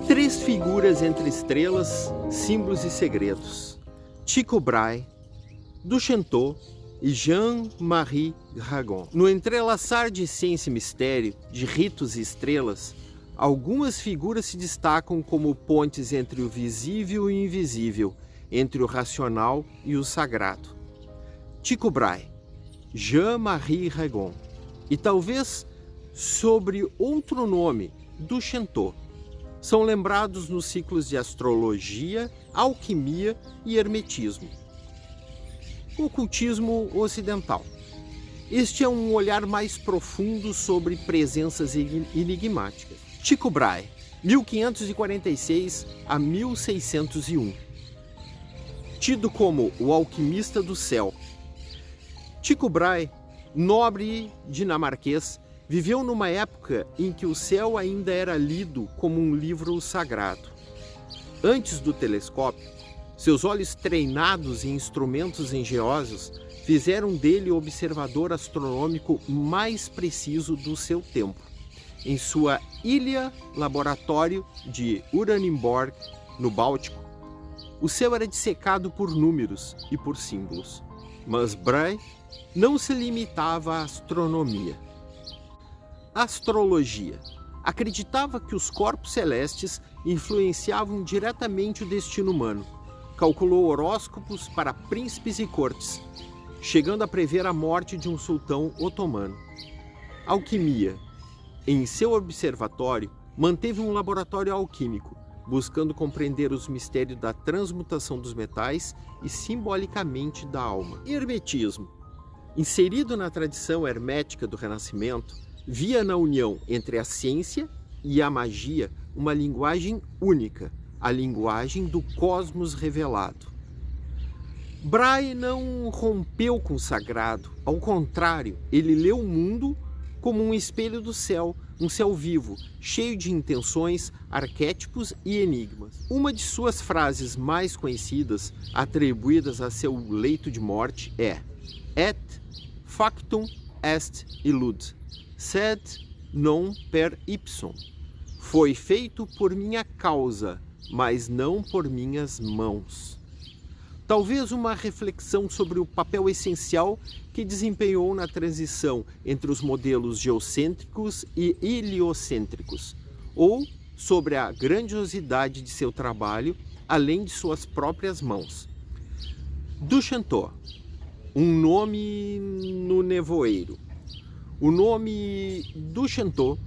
Três figuras entre estrelas, símbolos e segredos. Tycho Brahe, Duchentot e Jean-Marie Ragon. No entrelaçar de ciência e mistério, de ritos e estrelas, algumas figuras se destacam como pontes entre o visível e o invisível, entre o racional e o sagrado. Tycho Brahe, Jean-Marie Ragon e talvez sobre outro nome, Duchentot, são lembrados nos ciclos de astrologia, alquimia e hermetismo. Ocultismo ocidental. Este é um olhar mais profundo sobre presenças enigmáticas. Tycho Brahe, 1546 a 1601. Tido como o alquimista do céu. Tycho Brahe, nobre dinamarquês, viveu numa época em que o céu ainda era lido como um livro sagrado. Antes do telescópio, seus olhos treinados em instrumentos engenhosos fizeram dele o observador astronômico mais preciso do seu tempo. Em sua ilha laboratório de Uraniborg, no Báltico, o céu era dissecado por números e por símbolos. Mas Brahe não se limitava à astronomia. Astrologia. Acreditava que os corpos celestes influenciavam diretamente o destino humano. Calculou horóscopos para príncipes e cortes, chegando a prever a morte de um sultão otomano. Alquimia. Em seu observatório, manteve um laboratório alquímico, buscando compreender os mistérios da transmutação dos metais e simbolicamente da alma. Hermetismo. Inserido na tradição hermética do Renascimento, via na união entre a ciência e a magia uma linguagem única, a linguagem do cosmos revelado. Brahe não rompeu com o sagrado, ao contrário, ele leu o mundo como um espelho do céu, um céu vivo, cheio de intenções, arquétipos e enigmas. Uma de suas frases mais conhecidas, atribuídas a seu leito de morte, é Et factum est illud, sed non per ipsum. Foi feito por minha causa, mas não por minhas mãos. Talvez uma reflexão sobre o papel essencial que desempenhou na transição entre os modelos geocêntricos e heliocêntricos, ou sobre a grandiosidade de seu trabalho, além de suas próprias mãos. Duchentot, um nome no nevoeiro. O nome Duchentot,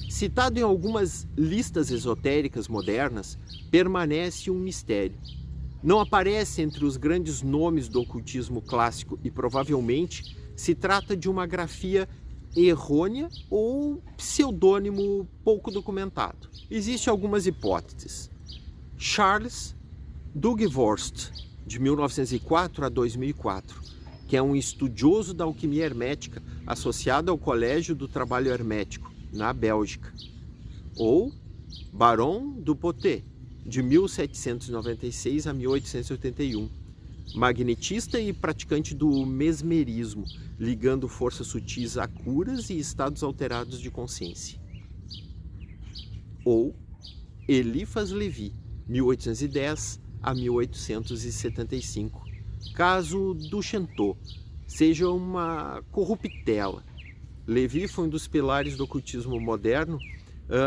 citado em algumas listas esotéricas modernas, permanece um mistério. Não aparece entre os grandes nomes do ocultismo clássico e provavelmente se trata de uma grafia errônea ou pseudônimo pouco documentado. Existem algumas hipóteses. Charles Dugvorst, de 1904 a 2004, que é um estudioso da alquimia hermética associado ao Colégio do Trabalho Hermético, na Bélgica. Ou Baron du Potet, de 1796 a 1881, magnetista e praticante do mesmerismo, ligando forças sutis a curas e estados alterados de consciência. Ou Eliphas Levi, 1810 a 1875, caso Duchentot seja uma corruptela. Levi foi um dos pilares do ocultismo moderno,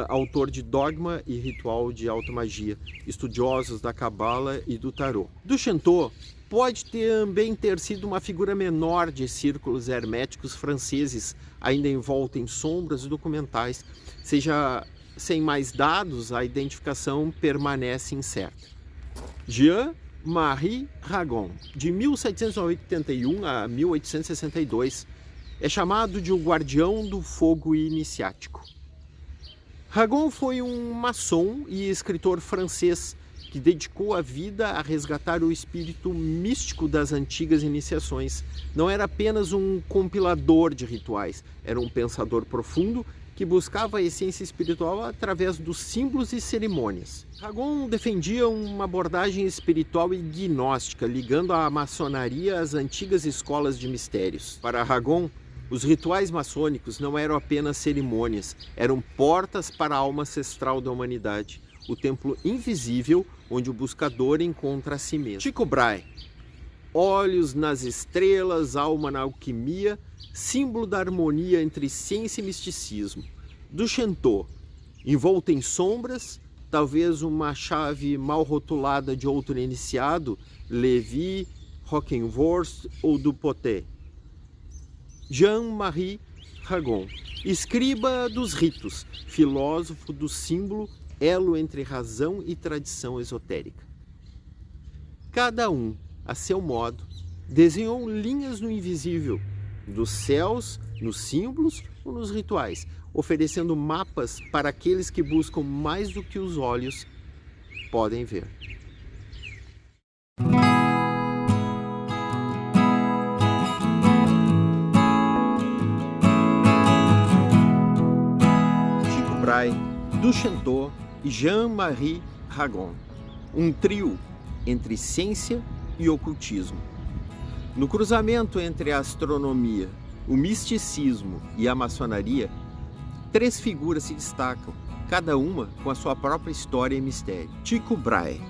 autor de Dogma e Ritual de Alta Magia, estudiosos da Cabala e do Tarot. Duchentot pode também ter sido uma figura menor de círculos herméticos franceses, ainda envolta em sombras documentais. Seja sem mais dados, a identificação permanece incerta. Jean-Marie Ragon, de 1781 a 1862, é chamado de o guardião do fogo iniciático. Ragon foi um maçom e escritor francês que dedicou a vida a resgatar o espírito místico das antigas iniciações. Não era apenas um compilador de rituais, era um pensador profundo que buscava a essência espiritual através dos símbolos e cerimônias. Ragon defendia uma abordagem espiritual e gnóstica, ligando a maçonaria às antigas escolas de mistérios. Para Ragon, os rituais maçônicos não eram apenas cerimônias, eram portas para a alma ancestral da humanidade, o templo invisível onde o buscador encontra a si mesmo. Tycho Brahe: olhos nas estrelas, alma na alquimia, símbolo da harmonia entre ciência e misticismo. Duchentot: envolto em sombras, talvez uma chave mal rotulada de outro iniciado, Levi, Roquenworst ou Dupotet. Jean-Marie Ragon: escriba dos ritos, filósofo do símbolo, elo entre razão e tradição esotérica. Cada um, a seu modo, desenhou linhas no invisível, dos céus, nos símbolos ou nos rituais, oferecendo mapas para aqueles que buscam mais do que os olhos podem ver. Tycho Brahe, Duchentot e Jean-Marie Ragon, um trio entre ciência e ocultismo. No cruzamento entre a astronomia, o misticismo e a maçonaria, três figuras se destacam, cada uma com a sua própria história e mistério. Tycho Brahe,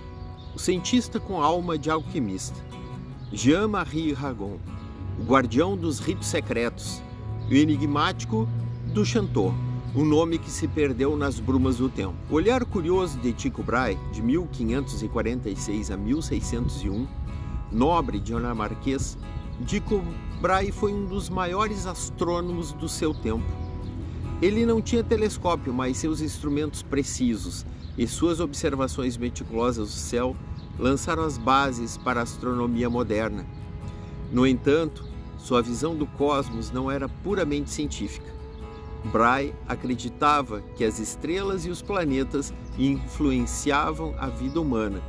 o cientista com alma de alquimista. Jean-Marie Ragon, o guardião dos ritos secretos. E o enigmático Duchentot, um nome que se perdeu nas brumas do tempo. O olhar curioso de Tycho Brahe, de 1546 a 1601, nobre dinamarquês, Tycho Brahe foi um dos maiores astrônomos do seu tempo. Ele não tinha telescópio, mas seus instrumentos precisos e suas observações meticulosas do céu lançaram as bases para a astronomia moderna. No entanto, sua visão do cosmos não era puramente científica. Brahe acreditava que as estrelas e os planetas influenciavam a vida humana,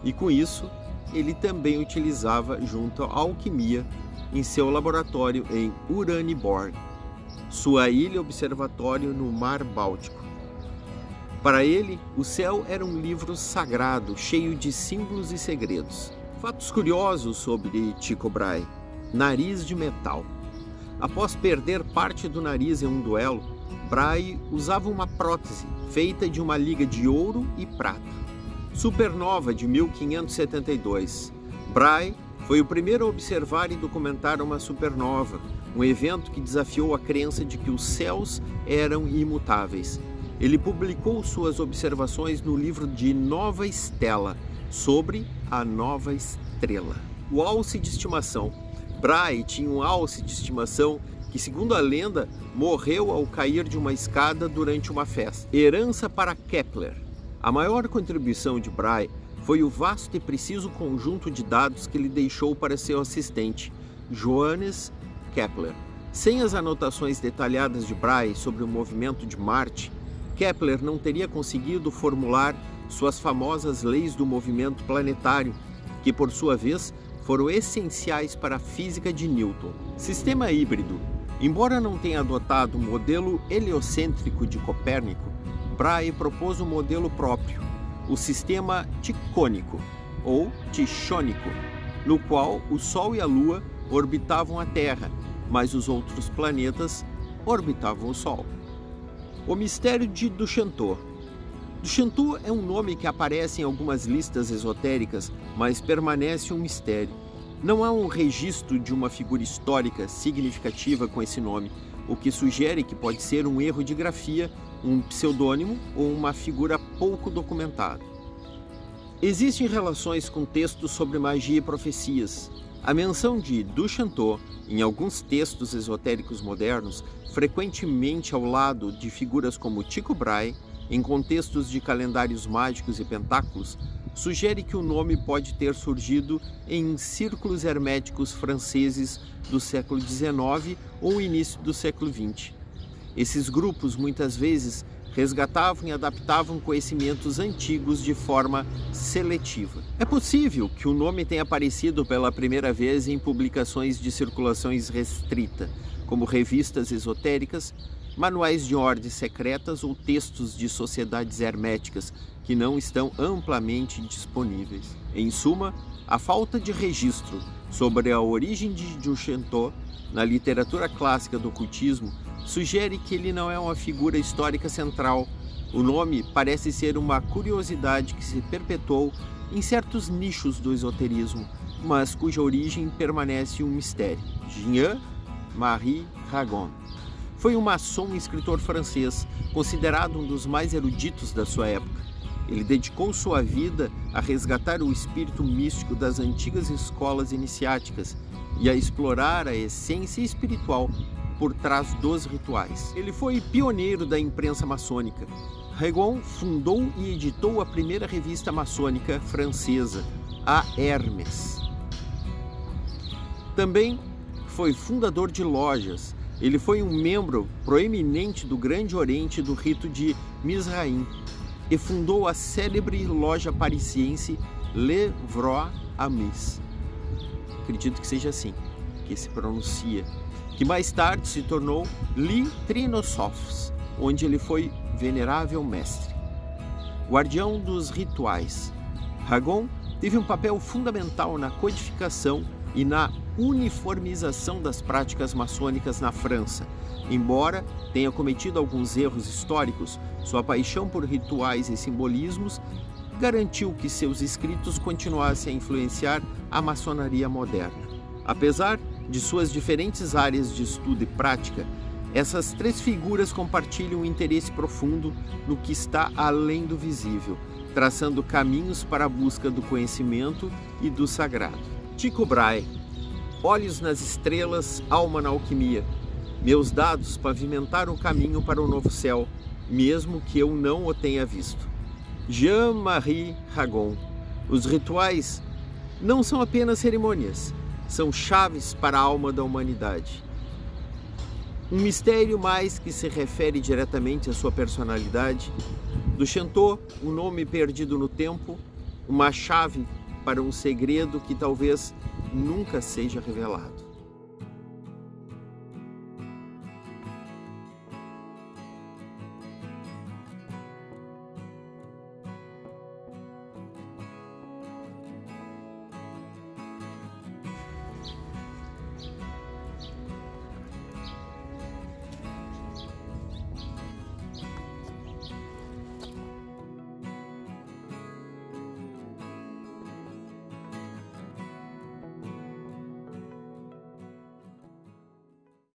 e com isso ele também utilizava junto à alquimia em seu laboratório em Uraniborg, sua ilha observatório no Mar Báltico. Para ele, o céu era um livro sagrado, cheio de símbolos e segredos. Fatos curiosos sobre Tycho Brahe: nariz de metal. Após perder parte do nariz em um duelo, Brahe usava uma prótese feita de uma liga de ouro e prata. Supernova de 1572. Brahe foi o primeiro a observar e documentar uma supernova, um evento que desafiou a crença de que os céus eram imutáveis. Ele publicou suas observações no livro de Nova Stella, sobre a nova estrela. O alce de estimação. Brahe tinha um alce de estimação que, segundo a lenda, morreu ao cair de uma escada durante uma festa. Herança para Kepler. A maior contribuição de Brahe foi o vasto e preciso conjunto de dados que ele deixou para seu assistente, Johannes Kepler. Sem as anotações detalhadas de Brahe sobre o movimento de Marte, Kepler não teria conseguido formular suas famosas leis do movimento planetário, que, por sua vez, foram essenciais para a física de Newton. Sistema híbrido. Embora não tenha adotado o modelo heliocêntrico de Copérnico, Brahe propôs um modelo próprio, o sistema ticônico, ou tichônico, no qual o Sol e a Lua orbitavam a Terra, mas os outros planetas orbitavam o Sol. O mistério de Duchentot. Duchentot é um nome que aparece em algumas listas esotéricas, mas permanece um mistério. Não há um registro de uma figura histórica significativa com esse nome, o que sugere que pode ser um erro de grafia, um pseudônimo ou uma figura pouco documentada. Existem relações com textos sobre magia e profecias. A menção de Duchentot em alguns textos esotéricos modernos, frequentemente ao lado de figuras como Tycho Brahe, em contextos de calendários mágicos e pentáculos, sugere que o nome pode ter surgido em círculos herméticos franceses do século XIX ou início do século XX. Esses grupos muitas vezes resgatavam e adaptavam conhecimentos antigos de forma seletiva. É possível que o nome tenha aparecido pela primeira vez em publicações de circulação restrita, como revistas esotéricas, manuais de ordens secretas ou textos de sociedades herméticas que não estão amplamente disponíveis. Em suma, a falta de registro sobre a origem de Dushento na literatura clássica do ocultismo sugere que ele não é uma figura histórica central. O nome parece ser uma curiosidade que se perpetuou em certos nichos do esoterismo, mas cuja origem permanece um mistério. Jean-Marie Ragon foi um maçom e escritor francês, considerado um dos mais eruditos da sua época. Ele dedicou sua vida a resgatar o espírito místico das antigas escolas iniciáticas e a explorar a essência espiritual por trás dos rituais. Ele foi pioneiro da imprensa maçônica. Ragon fundou e editou a primeira revista maçônica francesa, a Hermès. Também foi fundador de lojas. Ele foi um membro proeminente do Grande Oriente do rito de Mizraim e fundou a célebre loja parisiense Le Vrois Amis. Acredito que seja assim que se pronuncia, que mais tarde se tornou Li Trinosophes, onde ele foi venerável mestre. Guardião dos rituais, Ragon teve um papel fundamental na codificação e na uniformização das práticas maçônicas na França. Embora tenha cometido alguns erros históricos, sua paixão por rituais e simbolismos garantiu que seus escritos continuassem a influenciar a maçonaria moderna. Apesar de suas diferentes áreas de estudo e prática, essas três figuras compartilham um interesse profundo no que está além do visível, traçando caminhos para a busca do conhecimento e do sagrado. Tycho Brahe: olhos nas estrelas, alma na alquimia. Meus dados pavimentaram o caminho para o novo céu, mesmo que eu não o tenha visto. Jean-Marie Ragon: os rituais não são apenas cerimônias, são chaves para a alma da humanidade. Um mistério mais que se refere diretamente à sua personalidade. Dushento, um nome perdido no tempo, uma chave para um segredo que talvez nunca seja revelado.